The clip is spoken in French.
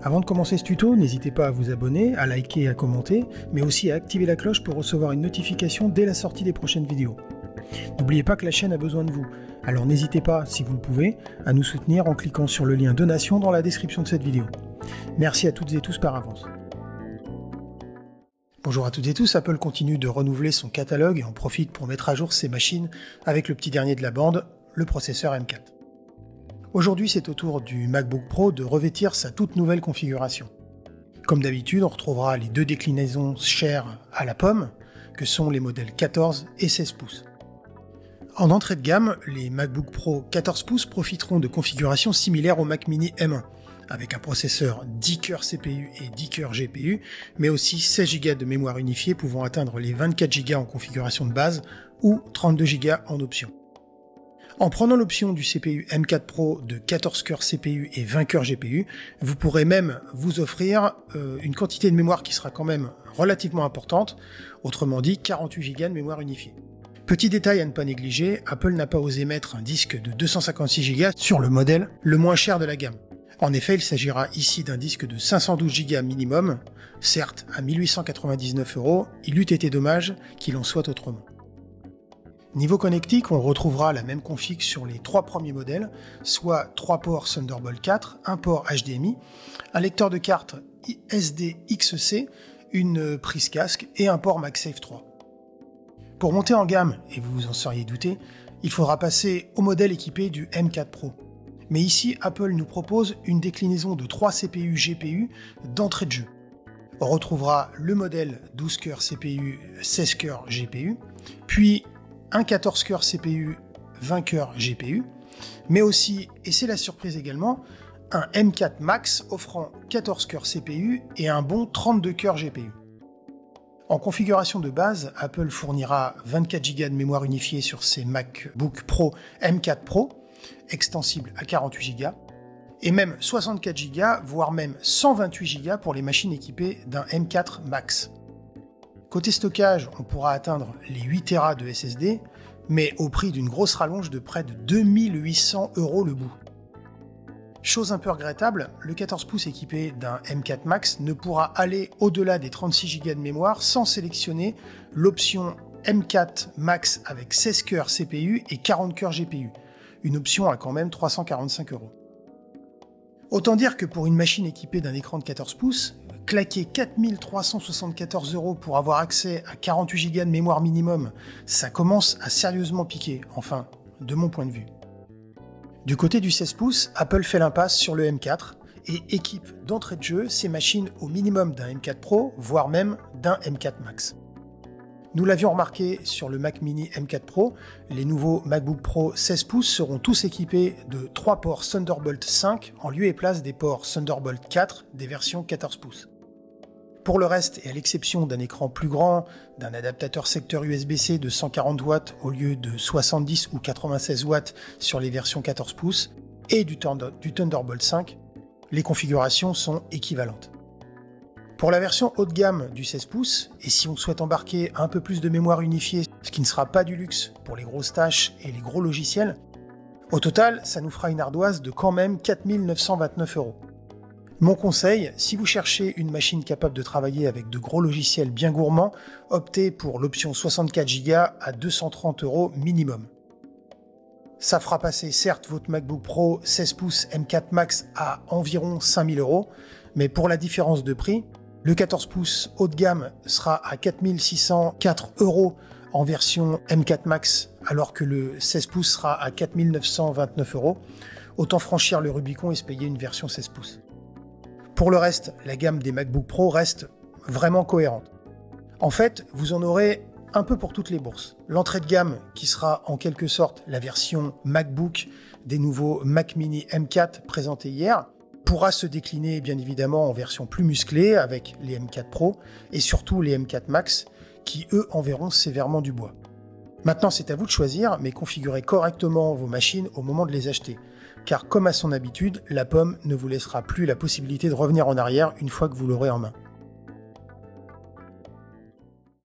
Avant de commencer ce tuto, n'hésitez pas à vous abonner, à liker et à commenter, mais aussi à activer la cloche pour recevoir une notification dès la sortie des prochaines vidéos. N'oubliez pas que la chaîne a besoin de vous, alors n'hésitez pas, si vous le pouvez, à nous soutenir en cliquant sur le lien donation dans la description de cette vidéo. Merci à toutes et tous par avance. Bonjour à toutes et tous, Apple continue de renouveler son catalogue et en profite pour mettre à jour ses machines avec le petit dernier de la bande, le processeur M4. Aujourd'hui, c'est au tour du MacBook Pro de revêtir sa toute nouvelle configuration. Comme d'habitude, on retrouvera les deux déclinaisons chères à la pomme, que sont les modèles 14 et 16 pouces. En entrée de gamme, les MacBook Pro 14 pouces profiteront de configurations similaires au Mac Mini M1, avec un processeur 10 cœurs CPU et 10 cœurs GPU, mais aussi 16 Go de mémoire unifiée pouvant atteindre les 24 Go en configuration de base ou 32 Go en option. En prenant l'option du CPU M4 Pro de 14 cœurs CPU et 20 cœurs GPU, vous pourrez même vous offrir une quantité de mémoire qui sera quand même relativement importante, autrement dit 48 Go de mémoire unifiée. Petit détail à ne pas négliger, Apple n'a pas osé mettre un disque de 256 Go sur le modèle le moins cher de la gamme. En effet, il s'agira ici d'un disque de 512 Go minimum, certes à 1899 €, il eût été dommage qu'il en soit autrement. Niveau connectique, on retrouvera la même config sur les trois premiers modèles, soit 3 ports Thunderbolt 4, un port HDMI, un lecteur de carte SD XC, une prise casque et un port MagSafe 3. Pour monter en gamme, et vous vous en seriez douté, il faudra passer au modèle équipé du M4 Pro. Mais ici, Apple nous propose une déclinaison de 3 CPU GPU d'entrée de jeu. On retrouvera le modèle 12 cœurs CPU, 16 cœurs GPU, puis un 14 cœurs CPU, 20 cœurs GPU, mais aussi, et c'est la surprise également, un M4 Max offrant 14 cœurs CPU et un bon 32 cœurs GPU. En configuration de base, Apple fournira 24 Go de mémoire unifiée sur ses MacBook Pro M4 Pro, extensible à 48 Go, et même 64 Go, voire même 128 Go pour les machines équipées d'un M4 Max. Côté stockage, on pourra atteindre les 8 Tera de SSD, mais au prix d'une grosse rallonge de près de 2800 € le bout. Chose un peu regrettable, le 14 pouces équipé d'un M4 Max ne pourra aller au-delà des 36 Go de mémoire sans sélectionner l'option M4 Max avec 16 cœurs CPU et 40 cœurs GPU, une option à quand même 345 €. Autant dire que pour une machine équipée d'un écran de 14 pouces, claquer 4374 € pour avoir accès à 48 Go de mémoire minimum, ça commence à sérieusement piquer, enfin, de mon point de vue. Du côté du 16 pouces, Apple fait l'impasse sur le M4 et équipe d'entrée de jeu ces machines au minimum d'un M4 Pro, voire même d'un M4 Max. Nous l'avions remarqué sur le Mac Mini M4 Pro, les nouveaux MacBook Pro 16 pouces seront tous équipés de 3 ports Thunderbolt 5 en lieu et place des ports Thunderbolt 4 des versions 14 pouces. Pour le reste, et à l'exception d'un écran plus grand, d'un adaptateur secteur USB-C de 140 watts au lieu de 70 ou 96 watts sur les versions 14 pouces, et du Thunderbolt 5, les configurations sont équivalentes. Pour la version haut de gamme du 16 pouces, et si on souhaite embarquer un peu plus de mémoire unifiée, ce qui ne sera pas du luxe pour les grosses tâches et les gros logiciels, au total, ça nous fera une ardoise de quand même 4929 €. Mon conseil, si vous cherchez une machine capable de travailler avec de gros logiciels bien gourmands, optez pour l'option 64 Go à 230 € minimum. Ça fera passer certes votre MacBook Pro 16 pouces M4 Max à environ 5000 €, mais pour la différence de prix, le 14 pouces haut de gamme sera à 4604 € en version M4 Max, alors que le 16 pouces sera à 4929 €. Autant franchir le Rubicon et se payer une version 16 pouces. Pour le reste, la gamme des MacBook Pro reste vraiment cohérente. En fait, vous en aurez un peu pour toutes les bourses. L'entrée de gamme, qui sera en quelque sorte la version MacBook des nouveaux Mac Mini M4 présentés hier, pourra se décliner bien évidemment en version plus musclée avec les M4 Pro et surtout les M4 Max qui eux en verront sévèrement du bois. Maintenant c'est à vous de choisir, mais configurez correctement vos machines au moment de les acheter, car comme à son habitude, la pomme ne vous laissera plus la possibilité de revenir en arrière une fois que vous l'aurez en main.